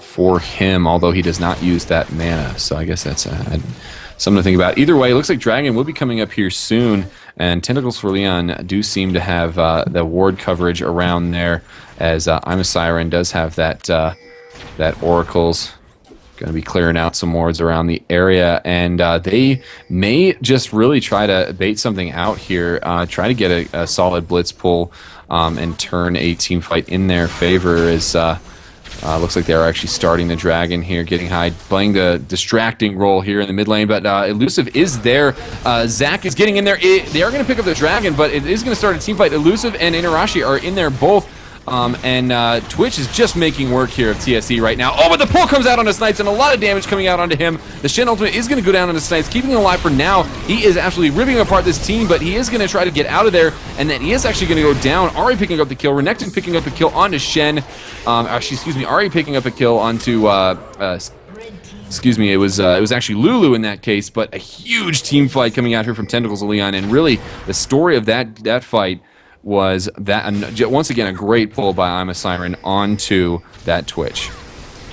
for him, although he does not use that mana. So I guess that's something to think about. Either way, it looks like Dragon will be coming up here soon, and Tentacles for Leon do seem to have the ward coverage around there, as I'm a Siren does have that Oracle's going to be clearing out some wards around the area, and they may just really try to bait something out here, try to get a solid blitz pull and turn a team fight in their favor, as looks like they're actually starting the Dragon here, getting high, playing the distracting role here in the mid lane, but Elusive is there. Zach is getting in there. They are going to pick up the Dragon, but it is going to start a team fight. Elusive and Inarashi are in there both. And Twitch is just making work here of TSE right now. Oh, but the pull comes out onto Snipes, and a lot of damage coming out onto him. The Shen ultimate is going to go down onto Snipes, keeping him alive for now. He is absolutely ripping apart this team, but he is going to try to get out of there, and then he is actually going to go down. Ari picking up the kill, Renekton picking up the kill onto Shen. Ari picking up a kill onto... it was actually Lulu in that case, but a huge team fight coming out here from Tentacles of Leon, and really the story of that fight was that, once again, a great pull by I'm a Siren onto that Twitch.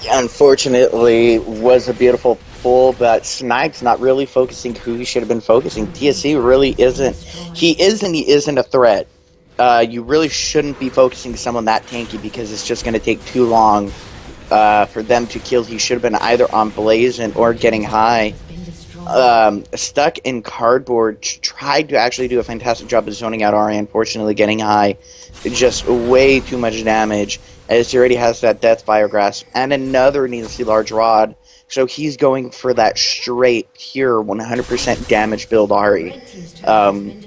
Unfortunately, was a beautiful pull, but Snipes not really focusing who he should have been focusing. TSC really isn't. He isn't a threat. You really shouldn't be focusing someone that tanky, because it's just going to take too long for them to kill. He should have been either on Blazin or getting high. Stuck in Cardboard, tried to actually do a fantastic job of zoning out Ari, unfortunately getting high. Just way too much damage, as he already has that Death Fire Grasp and another needlessly large rod. So he's going for that straight, pure 100% damage build Ari.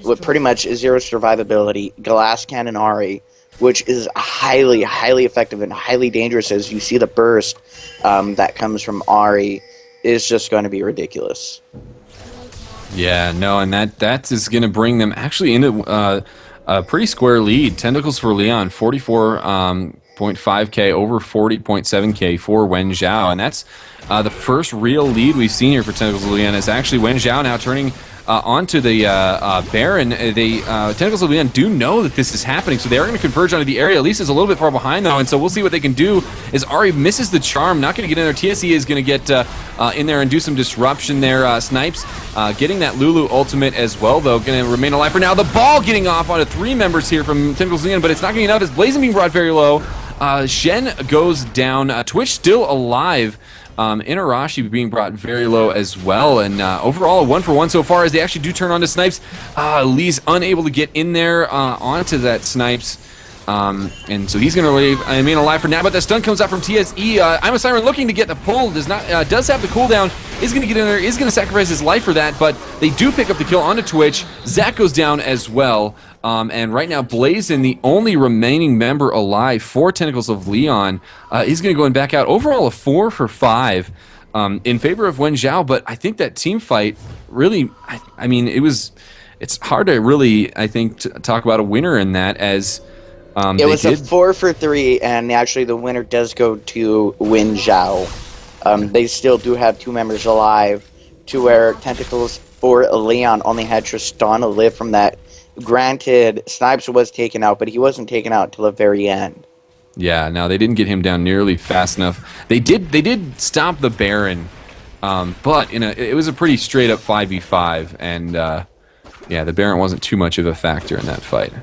With pretty much zero survivability, Glass Cannon Ari, which is highly, highly effective and highly dangerous, as you see the burst that comes from Ari. Is just going to be ridiculous. Yeah, no, and that is going to bring them actually into a pretty square lead. Tentacles for Leon, 44.5k over 40.7k for Wenzhou, and that's the first real lead we've seen here for Tentacles of Leon. Is actually Wenzhou now turning onto the Baron. Tentacles of Leon do know that this is happening, so they are going to converge onto the area. Elise is a little bit far behind, though, and so we'll see what they can do. As Ari misses the charm, not going to get in there. TSE is going to get in there and do some disruption there. Snipes getting that Lulu ultimate as well, though, going to remain alive for now. The ball getting off onto 3 members here from Tentacles of Leon, but it's not getting enough. As Blazing being brought very low. Shen goes down. Twitch still alive. Inarashi being brought very low as well, and overall a 1-for-1 so far, as they actually do turn on to Snipes. Lee's unable to get in there onto that Snipes, and so he's going to remain alive for now, but the stun comes out from TSE. I'm a Siren looking to get the pull, does have the cooldown, is going to get in there, is going to sacrifice his life for that, but they do pick up the kill onto Twitch. Zach goes down as well. And right now, Blazin, the only remaining member alive for Tentacles of Leon, is going to go and back out. Overall, a 4 for 5 in favor of Wenzhou, but I think that team fight really, I mean, it's hard to really, I think, talk about a winner in that, as It They was a did. 4-for-3, and actually the winner does go to Wenzhou. They still do have 2 members alive, to where Tentacles for Leon only had Tristana live from that. Granted, Snipes was taken out, but he wasn't taken out until the very end. Yeah, no, they didn't get him down nearly fast enough. They did stop the Baron, but it was a pretty straight up 5v5, and yeah, the Baron wasn't too much of a factor in that fight.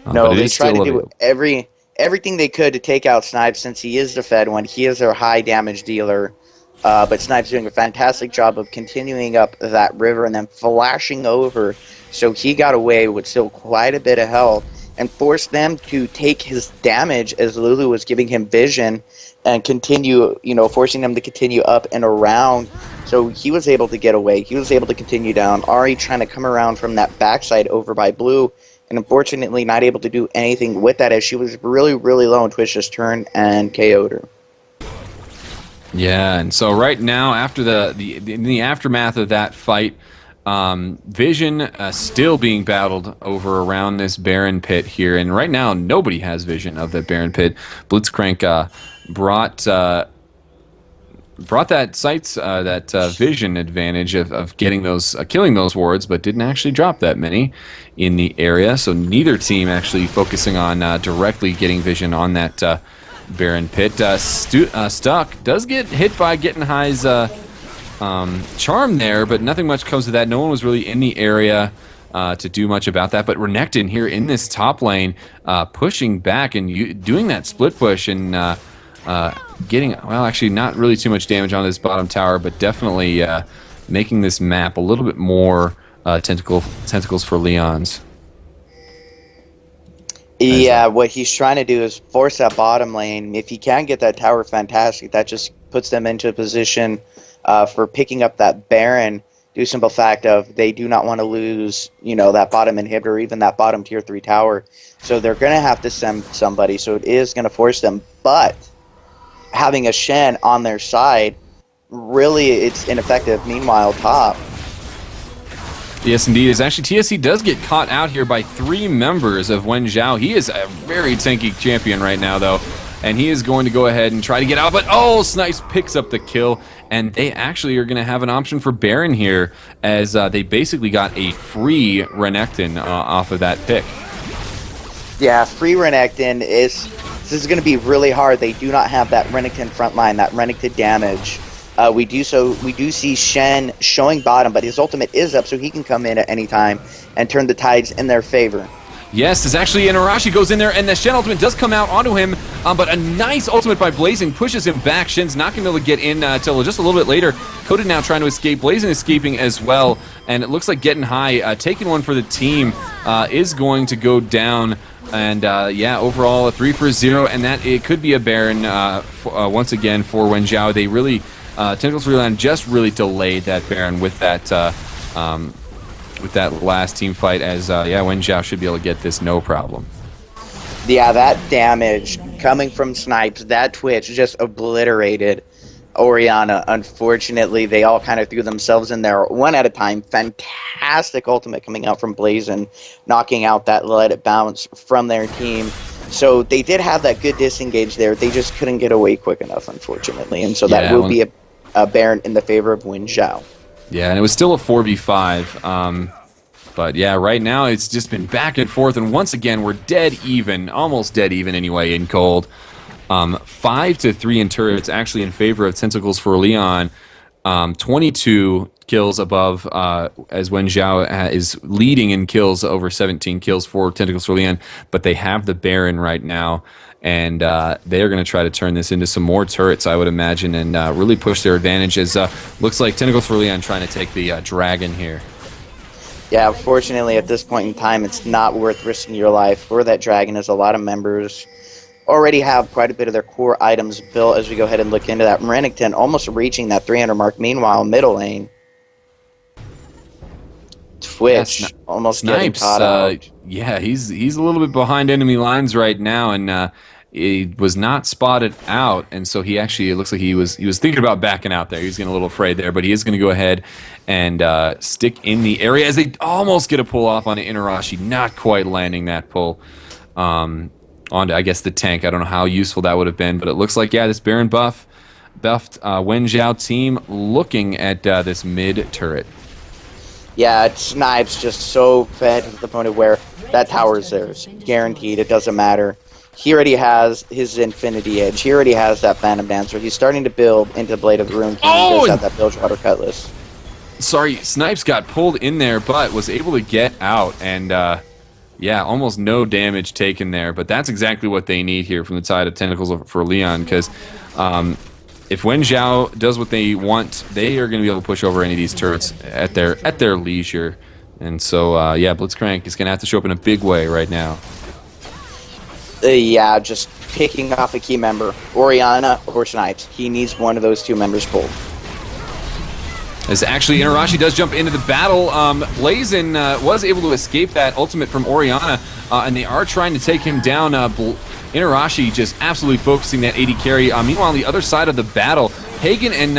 No, but it they is tried to still do available. everything they could to take out Snipes, since he is the Fed one. He is their high damage dealer. But Snipes doing a fantastic job of continuing up that river and then flashing over. So he got away with still quite a bit of health and forced them to take his damage as Lulu was giving him vision and continue, forcing them to continue up and around. So he was able to get away. He was able to continue down. Ari trying to come around from that backside over by Blue, and unfortunately not able to do anything with that as she was really, really low and Twitch just turned and KO'd her. Yeah, and so right now, after in the aftermath of that fight, Vision still being battled over around this Baron pit here, and right now nobody has vision of that Baron pit. Blitzcrank brought that sights that vision advantage of getting those killing those wards, but didn't actually drop that many in the area. So neither team actually focusing on directly getting vision on that Baron pit. Stuck does get hit by Getting High's charm there, but nothing much comes of that. No one was really in the area to do much about that. But Renekton here in this top lane, pushing back and doing that split push and getting, well, actually not really too much damage on this bottom tower, but definitely making this map a little bit more tentacles for Leon's. Yeah, what he's trying to do is force that bottom lane. If he can get that tower, fantastic. That just puts them into a position for picking up that Baron, due to simple fact of they do not want to lose, that bottom inhibitor, or even that bottom tier 3 tower. So they're going to have to send somebody, so it is going to force them. But having a Shen on their side, really it's ineffective. Meanwhile, top. Yes, indeed. As actually TSC does get caught out here by 3 members of Wenzhou. He is a very tanky champion right now, though, and he is going to go ahead and try to get out. But Snipes picks up the kill, and they actually are going to have an option for Baron here, as they basically got a free Renekton off of that pick. Yeah, free Renekton this is going to be really hard. They do not have that Renekton front line, that Renekton damage. We do see Shen showing bottom, but his ultimate is up, so he can come in at any time and turn the tides in their favor. Yes, as actually Inarashi goes in there, and the Shen ultimate does come out onto him, but a nice ultimate by Blazing pushes him back. Shen's not going to be able to get in until just a little bit later. Coded now trying to escape. Blazing escaping as well, and it looks like Getting High, taking one for the team, is going to go down. And yeah, overall a 3-for-0, and that it could be a Baron once again for Wenzhou. They really... Tentacles for Leon just really delayed that Baron with that last team fight, as Wenzhou should be able to get this no problem. Yeah, that damage coming from Snipes, that Twitch just obliterated Orianna. Unfortunately, they all kind of threw themselves in there one at a time. Fantastic ultimate coming out from Blazin, knocking out that Let It Bounce from their team. So they did have that good disengage there. They just couldn't get away quick enough, unfortunately. And so that will be a Baron in the favor of Wenzhou. Yeah, and it was still a 4v5. But yeah, right now it's just been back and forth. And once again, we're dead even, almost dead even anyway, in cold. 5-3 in turrets, actually in favor of Tentacles for Leon. 22 kills above, as Wenzhou is leading in kills, over 17 kills for Tentacles for Leon, but they have the Baron right now, and they are going to try to turn this into some more turrets, I would imagine, and really push their advantage, as looks like Tentacles for Leon trying to take the Dragon here. Yeah, unfortunately at this point in time, it's not worth risking your life for that Dragon, as a lot of members already have quite a bit of their core items built. As we go ahead and look into that, Renekton almost reaching that 300 mark. Meanwhile, middle lane, Twitch almost getting caught out. Yeah, he's a little bit behind enemy lines right now, and he was not spotted out, and so he actually, it looks like he was thinking about backing out there. He was getting a little afraid there, but he is going to go ahead and stick in the area, as they almost get a pull off on Inarashi, not quite landing that pull. onto, I guess, the tank. I don't know how useful that would have been, but it looks like, yeah, this Baron buffed Wenzhou team looking at this mid turret. Yeah, Snipes just so fed to the point of where that tower is theirs. Guaranteed, it doesn't matter. He already has his Infinity Edge. He already has that Phantom Dancer. He's starting to build into Blade of the Rune. He does have that Bilgewater Cutlass. Sorry, Snipes got pulled in there, but was able to get out, and yeah, almost no damage taken there. But that's exactly what they need here from the side of Tentacles for Leon, because if Wenzhou does what they want, they are going to be able to push over any of these turrets at their leisure. And so, yeah, Blitzcrank is going to have to show up in a big way right now. Yeah, just picking off a key member, Orianna or Snipes. He needs one of those two members pulled. As actually Inarashi does jump into the battle, Blazin was able to escape that ultimate from Orianna, and they are trying to take him down. Inarashi just absolutely focusing that AD carry. Meanwhile, on the other side of the battle, Pagan and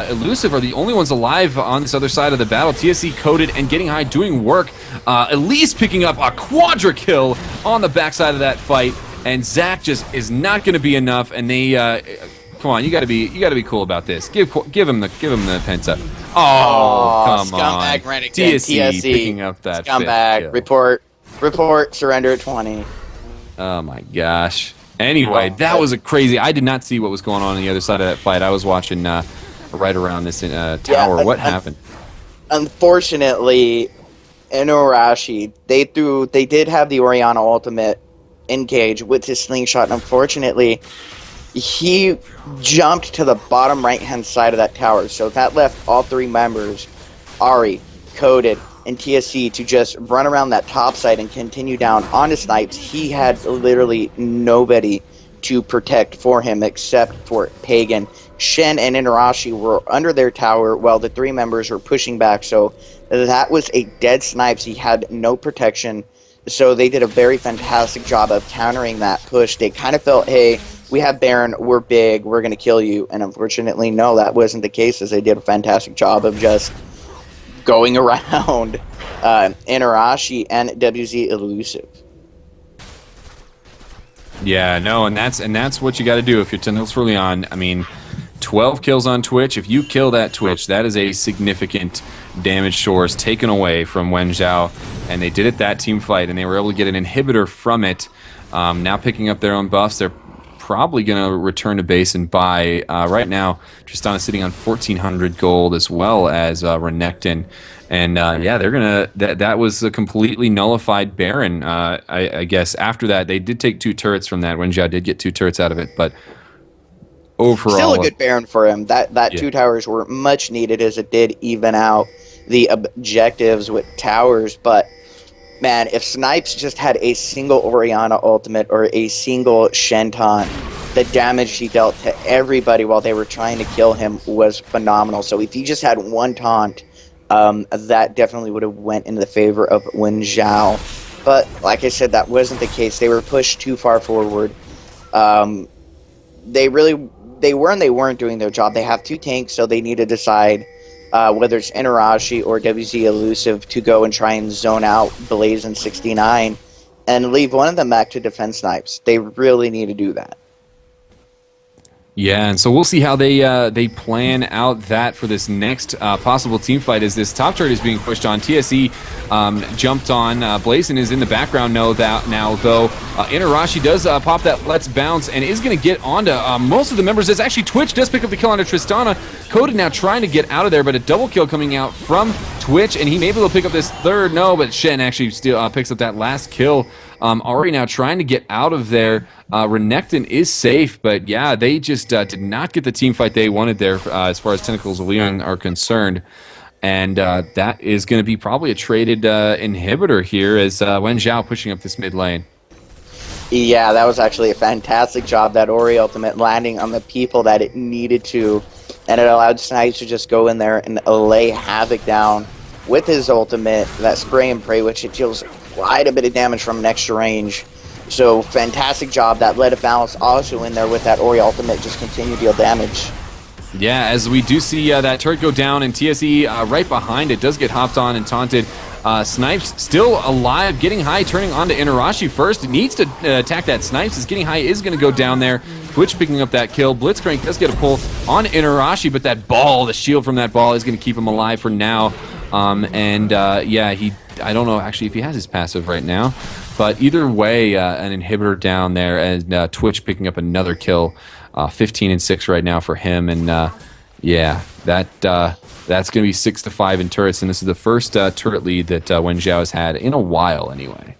Elusive are the only ones alive on this other side of the battle. TSC coded and getting high, doing work. Elise picking up a quadra kill on the backside of that fight, and Zach just is not going to be enough. And they, come on, you got to be cool about this. Give him the penta. Oh, come on, scumbag ran again. TSC picking up that scumbag. Report. Surrender at 20. Oh my gosh. Anyway, that was a crazy. I did not see what was going on the other side of that fight. I was watching right around this tower. Yeah, what happened? Unfortunately, Inarashi, they did have the Orianna ultimate engage with his slingshot, and unfortunately, he jumped to the bottom right-hand side of that tower. So that left all three members, Ari, Coded, and TSC, to just run around that top side and continue down onto Snipes. He had literally nobody to protect for him except for Pagan. Shen and Inarashi were under their tower while the three members were pushing back. So that was a dead Snipes. He had no protection. So they did a very fantastic job of countering that push. They kind of felt, hey, we have Baron, we're big, we're going to kill you. And unfortunately, no, that wasn't the case, as they did a fantastic job of just going around Inarashi and WZ Elusive. Yeah, no, and that's what you got to do if you're Tentacles for Leon. I mean, 12 kills on Twitch. If you kill that Twitch, that is a significant damage source taken away from Wenzhou, and they did it that team fight, and they were able to get an inhibitor from it. Now picking up their own buffs, they're probably going to return to base and buy. Right now, Tristana sitting on 1,400 gold, as well as Renekton. And yeah, they're going to... That was a completely nullified Baron. I guess after that, they did take 2 turrets from that. Wenzhou did get 2 turrets out of it, but overall... Still a good Baron for him. That 2 towers were much needed, as it did even out the objectives with towers, but... Man, if Snipes just had a single Orianna ultimate or a single Shenton, the damage he dealt to everybody while they were trying to kill him was phenomenal. So if he just had one taunt, that definitely would have went in the favor of Wenzhou. But like I said, that wasn't the case. They were pushed too far forward. They were and they weren't doing their job. They have 2 tanks, so they need to decide whether it's Inarashi or WZ Elusive to go and try and zone out Blazin 69 and leave one of them back to defend Snipes. They really need to do that. Yeah, and so we'll see how they plan out that for this next possible team fight, as this top turret is being pushed on. TSE jumped on. Blazin is in the background now, though. Inarashi does pop that Let's Bounce and is going to get onto most of the members. As actually Twitch does pick up the kill onto Tristana. Coded now trying to get out of there, but a double kill coming out from Twitch, and he may be able to pick up this third. No, but Shen actually still picks up that last kill. Ari now trying to get out of there. Renekton is safe, but yeah, they just did not get the team fight they wanted there as far as Tentacles of Leon are concerned. And that is going to be probably a traded inhibitor here, as Wenzhou pushing up this mid lane. Yeah, that was actually a fantastic job, that Ori ultimate landing on the people that it needed to. And it allowed Snipes to just go in there and lay havoc down with his ultimate, that spray and pray, which it deals quite a bit of damage from an extra range. So fantastic job. That Let It Balance also in there with that Ori ultimate, just continue to deal damage. Yeah, as we do see that turret go down, and TSE right behind it does get hopped on and taunted. Snipes still alive, getting high, turning on to Inarashi first. Needs to attack that Snipes. Is getting high, is going to go down there. Twitch picking up that kill. Blitzcrank does get a pull on Inarashi, but that ball, the shield from that ball, is going to keep him alive for now. Yeah, I don't know actually if he has his passive right now, but either way, an inhibitor down there, and Twitch picking up another kill. 15-6 right now for him, and yeah, that's going to be 6-5 in turrets, and this is the first turret lead that Wenzhou has had in a while, anyway.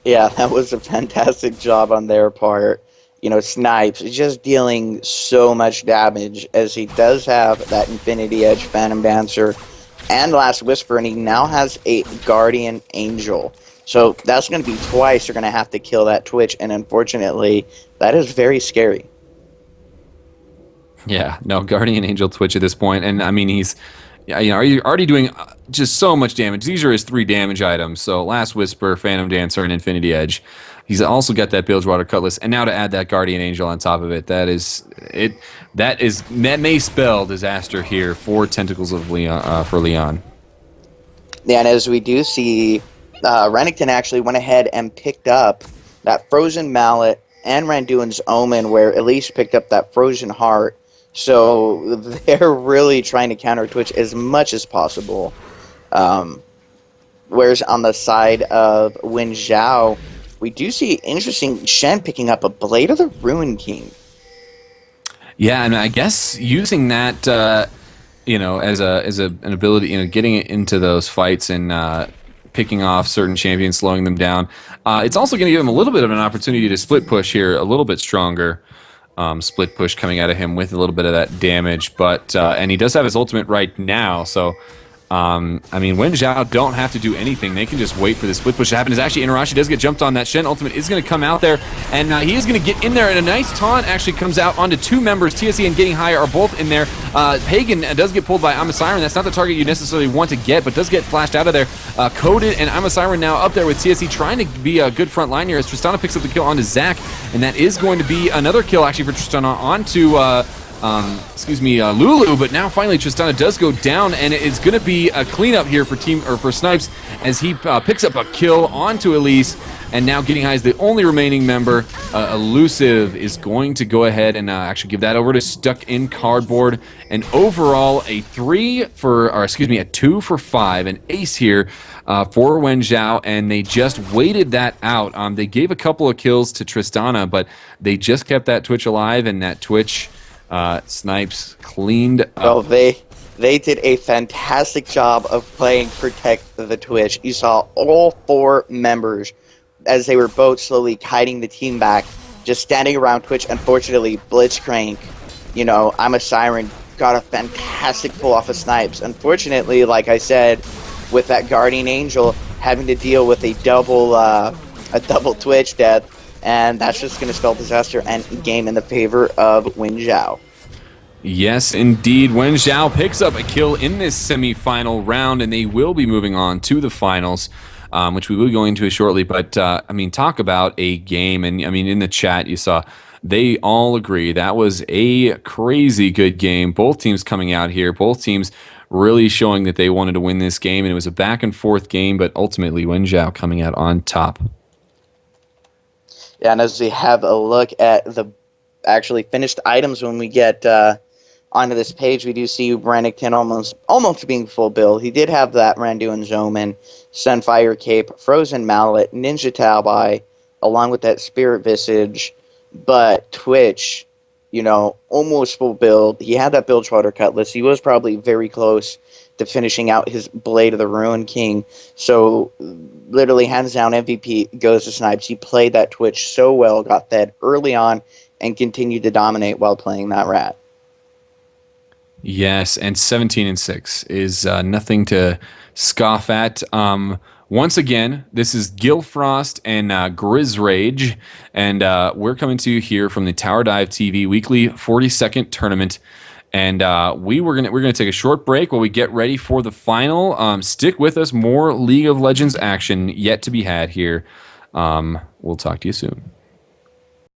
Yeah, that was a fantastic job on their part. You know, Snipes is just dealing so much damage, as he does have that Infinity Edge, Phantom Dancer, and Last Whisper, and he now has a Guardian Angel. So that's going to be twice you're going to have to kill that Twitch, and unfortunately, that is very scary. Yeah, no, Guardian Angel Twitch at this point, and I mean, he's already doing just so much damage. These are his 3 damage items, so Last Whisper, Phantom Dancer, and Infinity Edge. He's also got that Bilgewater Cutlass, and now to add that Guardian Angel on top of it, that may spell disaster here for Tentacles of Leon, for Leon. Yeah, and as we do see, Renekton actually went ahead and picked up that Frozen Mallet and Randuin's Omen, where Elise picked up that Frozen Heart. So they're really trying to counter Twitch as much as possible. Whereas on the side of Wenzhou, we do see interesting Shen picking up a Blade of the Ruin King. Yeah, and I guess using that, as an ability, getting into those fights and picking off certain champions, slowing them down. It's also going to give him a little bit of an opportunity to split push here, a little bit stronger. Split push coming out of him with a little bit of that damage, but and he does have his ultimate right now, so I mean, Wenzhou don't have to do anything. They can just wait for the split push to happen. As actually Inarashi does get jumped on. That Shen ultimate is going to come out there, and he is going to get in there, and a nice taunt actually comes out onto 2 members. TSE and Getting Higher are both in there. Pagan does get pulled by Amasiren. That's not the target you necessarily want to get, but does get flashed out of there. Coded and Amasiren now up there with TSE trying to be a good front line here as Tristana picks up the kill onto Zac, and that is going to be another kill actually for Tristana onto Lulu, but now finally Tristana does go down, and it's going to be a cleanup here for Snipes as he picks up a kill onto Elise, and now Getting High is the only remaining member. Elusive is going to go ahead and actually give that over to Stuck in Cardboard, and overall a 2 for 5, an ace here for Wenzhou, and they just waited that out. They gave a couple of kills to Tristana, but they just kept that Twitch alive, and that Twitch Snipes cleaned up. Well, they did a fantastic job of playing Protect the Twitch. You saw all 4 members, as they were both slowly kiting the team back, just standing around Twitch. Unfortunately, Blitzcrank, Amasiren got a fantastic pull off of Snipes. Unfortunately, like I said, with that Guardian Angel having to deal with a double Twitch death, and that's just going to spell disaster and game in the favor of Wenzhou. Yes, indeed. Wenzhou picks up a kill in this semi-final round, and they will be moving on to the finals, which we will go into shortly. But, talk about a game. And, in the chat, you saw they all agree that was a crazy good game. Both teams coming out here, both teams really showing that they wanted to win this game. And it was a back-and-forth game, but ultimately Wenzhou coming out on top. Yeah, and as we have a look at the actually finished items when we get onto this page, we do see Renekton almost being full build. He did have that Randuin's Omen, Sunfire Cape, Frozen Mallet, Ninja Taobai, along with that Spirit Visage, but Twitch, almost full build. He had that Bilgewater Cutlass. He was probably very close to finishing out his Blade of the Ruin King. So, literally, hands down, MVP goes to Snipes. He played that Twitch so well, got fed early on, and continued to dominate while playing that Rat. Yes, and 17-6 is nothing to scoff at. Once again, this is Gilfrost and Grizzrage, and we're coming to you here from the TowerDiveTV weekly 40-second tournament. And we're gonna take a short break while we get ready for the final. Stick with us. More League of Legends action yet to be had here. We'll talk to you soon.